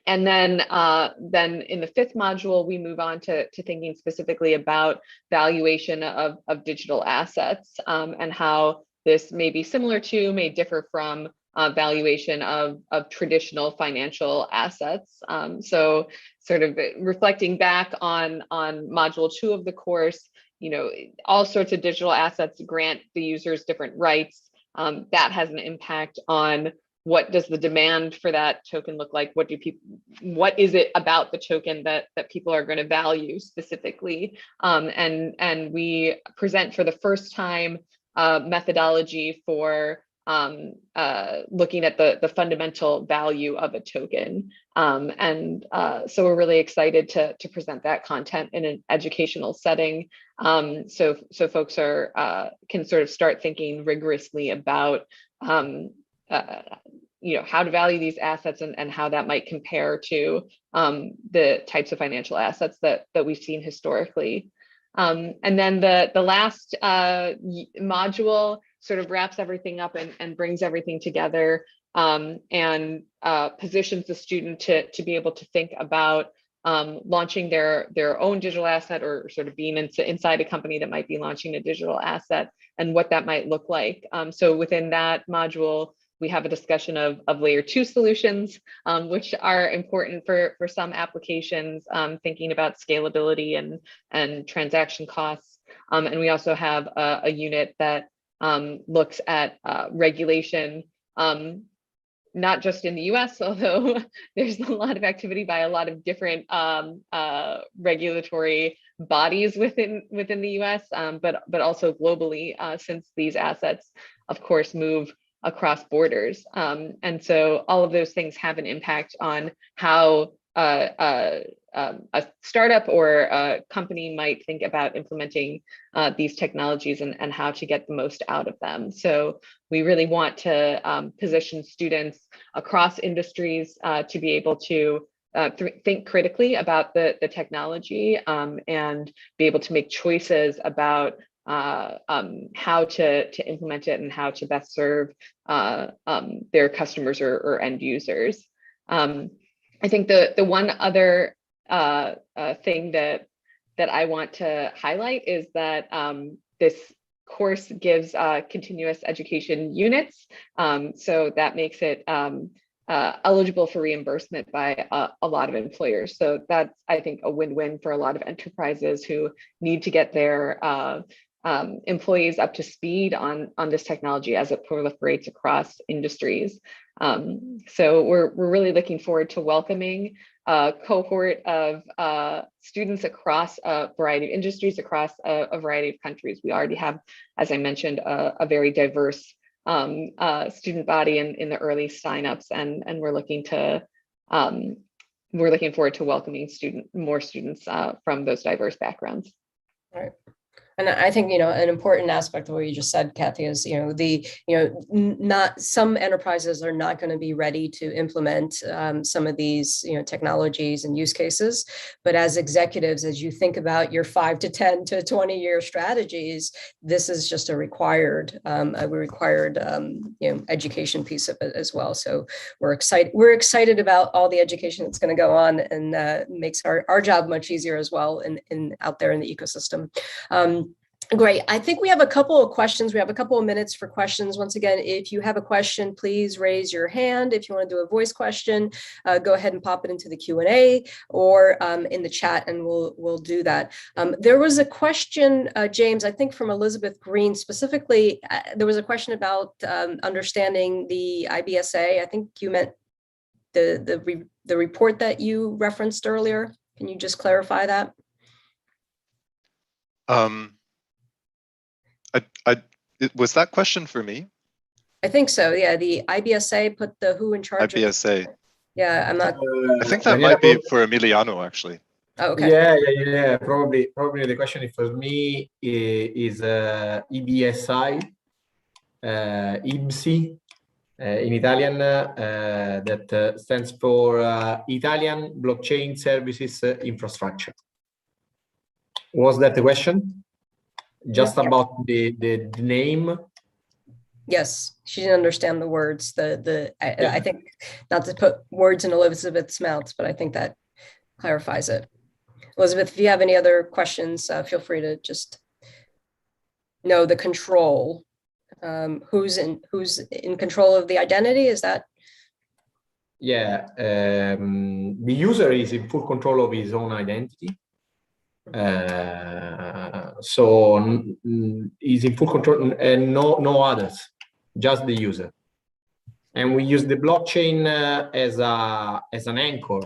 then in the 5th module, we move on to thinking specifically about valuation of digital assets, and how this may be similar to, may differ from valuation of traditional financial assets. So sort of reflecting back on module 2 of the course, all sorts of digital assets grant the users different rights. That has an impact on what does the demand for that token look like? What is it about the token that people are going to value specifically? And we present for the first time methodology for looking at the fundamental value of a token. So we're really excited to present that content in an educational setting. So folks can sort of start thinking rigorously about how to value these assets and how that might compare to the types of financial assets that we've seen historically. And then the last module sort of wraps everything up and brings everything together, and positions the student to be able to think about launching their own digital asset, or sort of being inside a company that might be launching a digital asset, and what that might look like. So within that module, we have a discussion of layer 2 solutions, which are important for some applications, thinking about scalability and transaction costs. And we also have a unit that looks at regulation, not just in the US, although there's a lot of activity by a lot of different regulatory bodies within the US, but also globally, since these assets, of course, move across borders. And so all of those things have an impact on how a startup or a company might think about implementing these technologies and how to get the most out of them. So we really want to position students across industries to be able to think critically about the technology, and be able to make choices about how to implement it and how to best serve their customers or end users. I think the one other thing that I want to highlight is that this course gives continuous education units, so that makes it eligible for reimbursement by a lot of employers. So that's, I think, a win-win for a lot of enterprises who need to get their employees up to speed on this technology as it proliferates across industries. So we're really looking forward to welcoming cohort of students across a variety of industries, across a variety of countries. We already have, as I mentioned, a very diverse student body in the early signups, and we're looking forward to welcoming more students from those diverse backgrounds. All right. And I think, an important aspect of what you just said, Cathy, is, not some enterprises are not going to be ready to implement some of these, technologies and use cases. But as executives, as you think about your 5 to 10 to 20-year strategies, this is just a required education piece of it as well. So we're excited about all the education that's going to go on, and makes our job much easier as well in out there in the ecosystem. Great. I think we have a couple of questions. We have a couple of minutes for questions. Once again, if you have a question, please raise your hand. If you want to do a voice question, go ahead and pop it into the Q&A or in the chat, and we'll do that. There was a question, James, I think from Elizabeth Green specifically. There was a question about understanding the IBSA. I think you meant the report that you referenced earlier. Can you just clarify that? Was that question for me? I think so. Yeah, the IBSA put the who in charge. IBSA. Yeah, I'm not. I think that might be for Emiliano, actually. Oh, okay. Yeah. Probably the question for me is EBSI, IBSI in Italian, that stands for Italian Blockchain Services Infrastructure. Was that the question? Just about the name? Yes, she didn't understand the words. I think, not to put words in Elizabeth's mouth, but I think that clarifies it. Elizabeth, if you have any other questions, feel free to just know the control. Who's in control of the identity? Is that? Yeah, the user is in full control of his own identity. So is in full control, and no others, just the user. And we use the blockchain as an anchor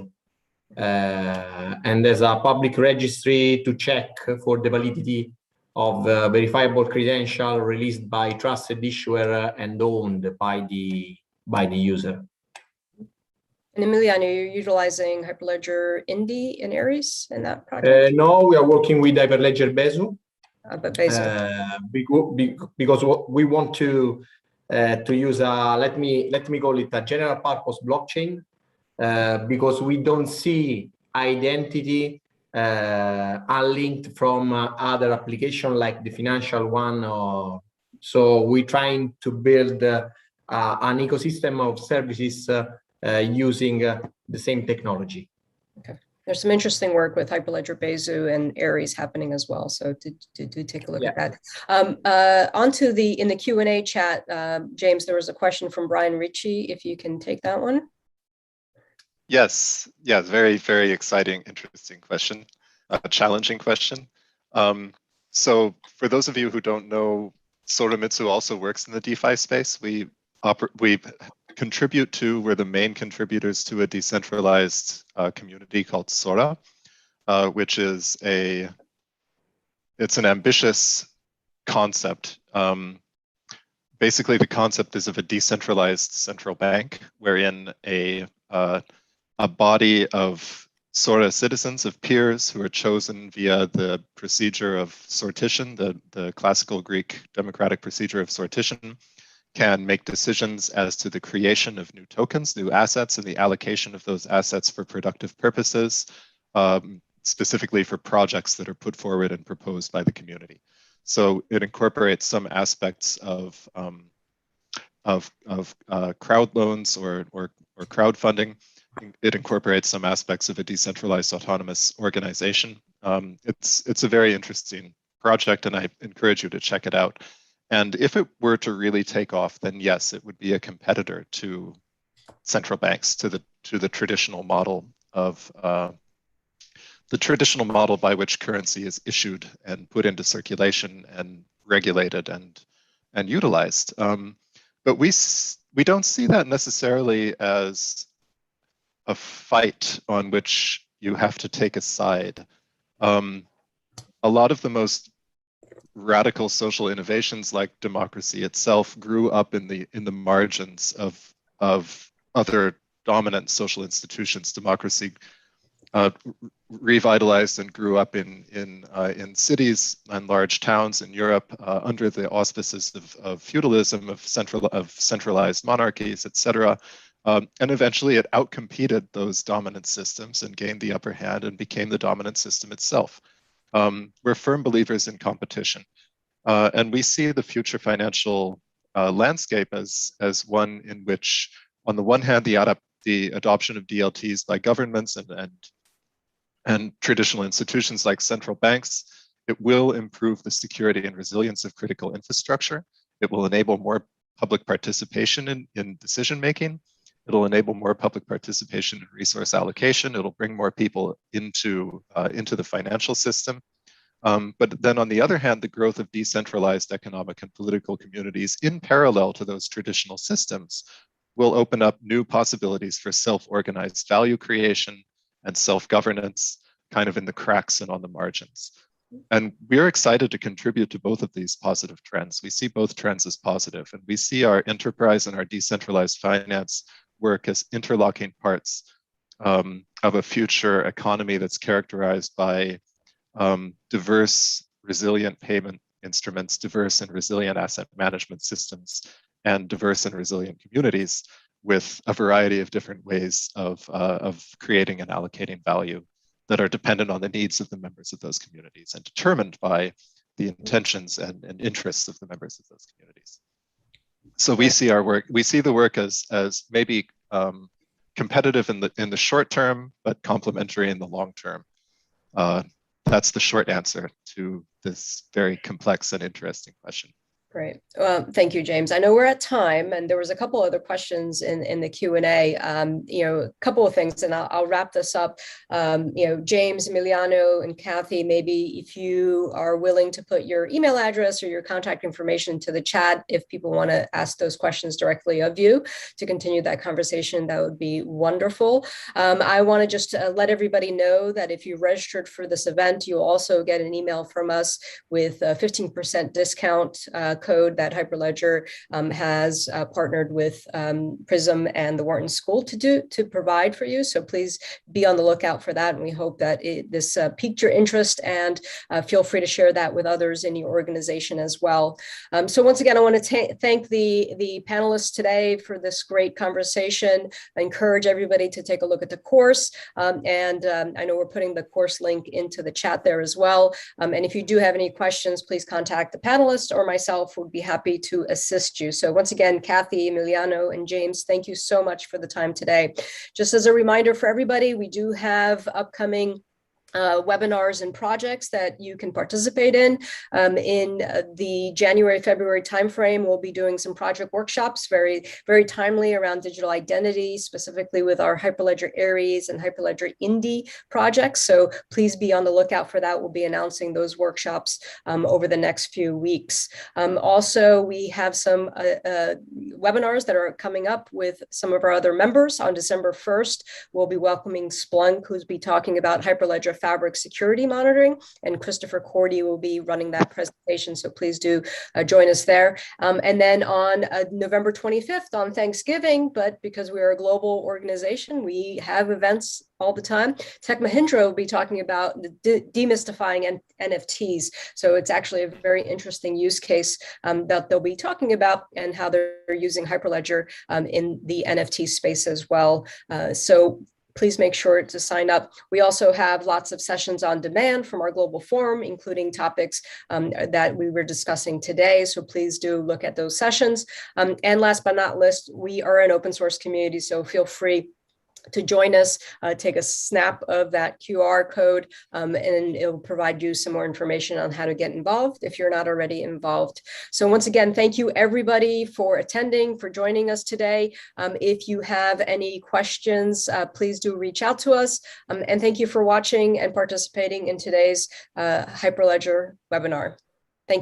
and as a public registry to check for the validity of verifiable credential released by trusted issuer and owned by the user. And Emiliano, you're utilizing Hyperledger Indy and Aries in that project? No, we are working with Hyperledger Besu. But Besu. Because we want to use a, let me call it a general purpose blockchain, because we don't see identity unlinked from other application like the financial one. So we're trying to build an ecosystem of services using the same technology. Okay. There's some interesting work with Hyperledger Besu and Aries happening as well. So do take a look at that. Onto in the Q&A chat, James, there was a question from Brian Ricci, if you can take that one. Yes, very, very exciting, interesting question, a challenging question. So for those of you who don't know, Soramitsu also works in the DeFi space. We contribute to, we're the main contributors to a decentralized community called Sora, which is it's an ambitious concept. Basically, the concept is of a decentralized central bank, wherein a body of Sora citizens, of peers who are chosen via the procedure of sortition, the classical Greek democratic procedure of sortition, can make decisions as to the creation of new tokens, new assets, and the allocation of those assets for productive purposes, specifically for projects that are put forward and proposed by the community. So it incorporates some aspects of crowd loans or crowdfunding. It incorporates some aspects of a decentralized autonomous organization. It's a very interesting project, and I encourage you to check it out. And if it were to really take off, then yes, it would be a competitor to central banks, to the traditional model of by which currency is issued and put into circulation and regulated and utilized. But we don't see that necessarily as a fight on which you have to take a side. A lot of the most radical social innovations, like democracy itself, grew up in the margins of other dominant social institutions. Democracy revitalized and grew up in cities and large towns in Europe under the auspices of feudalism, of centralized monarchies, etc. And eventually it outcompeted those dominant systems and gained the upper hand and became the dominant system itself. We're firm believers in competition. And we see the future financial landscape as one in which, on the one hand, the adoption of DLTs by governments and traditional institutions like central banks, it will improve the security and resilience of critical infrastructure. It will enable more public participation in decision making. It'll enable more public participation in resource allocation. It'll bring more people into the financial system. But then on the other hand, the growth of decentralized economic and political communities in parallel to those traditional systems will open up new possibilities for self-organized value creation and self-governance, kind of in the cracks and on the margins. And we're excited to contribute to both of these positive trends. We see both trends as positive, and we see our enterprise and our decentralized finance work as interlocking parts of a future economy that's characterized by diverse, resilient payment instruments, diverse and resilient asset management systems, and diverse and resilient communities with a variety of different ways of creating and allocating value that are dependent on the needs of the members of those communities and determined by the intentions and interests of the members of those communities. So we see our work, we see the work as maybe competitive in the short term, but complementary in the long term. That's the short answer to this very complex and interesting question. Great. Thank you, James. I know we're at time, and there was a couple other questions in the Q&A. A couple of things, and I'll wrap this up. James, Emiliano, and Cathy, maybe if you are willing to put your email address or your contact information to the chat, if people want to ask those questions directly of you to continue that conversation, that would be wonderful. I want to just let everybody know that if you registered for this event, you'll also get an email from us with a 15% discount code that Hyperledger has partnered with Prism and the Wharton School to provide for you. So please be on the lookout for that. And we hope that this piqued your interest, and feel free to share that with others in your organization as well. So once again, I want to thank the panelists today for this great conversation. I encourage everybody to take a look at the course. I know we're putting the course link into the chat there as well. And if you do have any questions, please contact the panelists or myself. Would be happy to assist you. So once again, Cathy, Emiliano, and James, thank you so much for the time today. Just as a reminder for everybody, we do have upcoming webinars and projects that you can participate in. In the January-February timeframe, we'll be doing some project workshops, very, very timely around digital identity, specifically with our Hyperledger Aries and Hyperledger Indie projects. So please be on the lookout for that. We'll be announcing those workshops over the next few weeks. Also, we have some webinars that are coming up with some of our other members. On December 1st, we'll be welcoming Splunk, who's be talking about Hyperledger Fabric security monitoring, and Christopher Cordy will be running that presentation. So please do join us there. And then on November 25th on Thanksgiving, but because we are a global organization, we have events all the time. Tech Mahindra will be talking about demystifying NFTs. So it's actually a very interesting use case that they'll be talking about, and how they're using Hyperledger in the NFT space as well. So please make sure to sign up. We also have lots of sessions on demand from our global forum, including topics that we were discussing today. So please do look at those sessions. And last but not least, we are an open source community, so feel free to join us, take a snap of that QR code, and it'll provide you some more information on how to get involved if you're not already involved. So once again, thank you everybody for attending, for joining us today. If you have any questions, please do reach out to us. And thank you for watching and participating in today's Hyperledger webinar.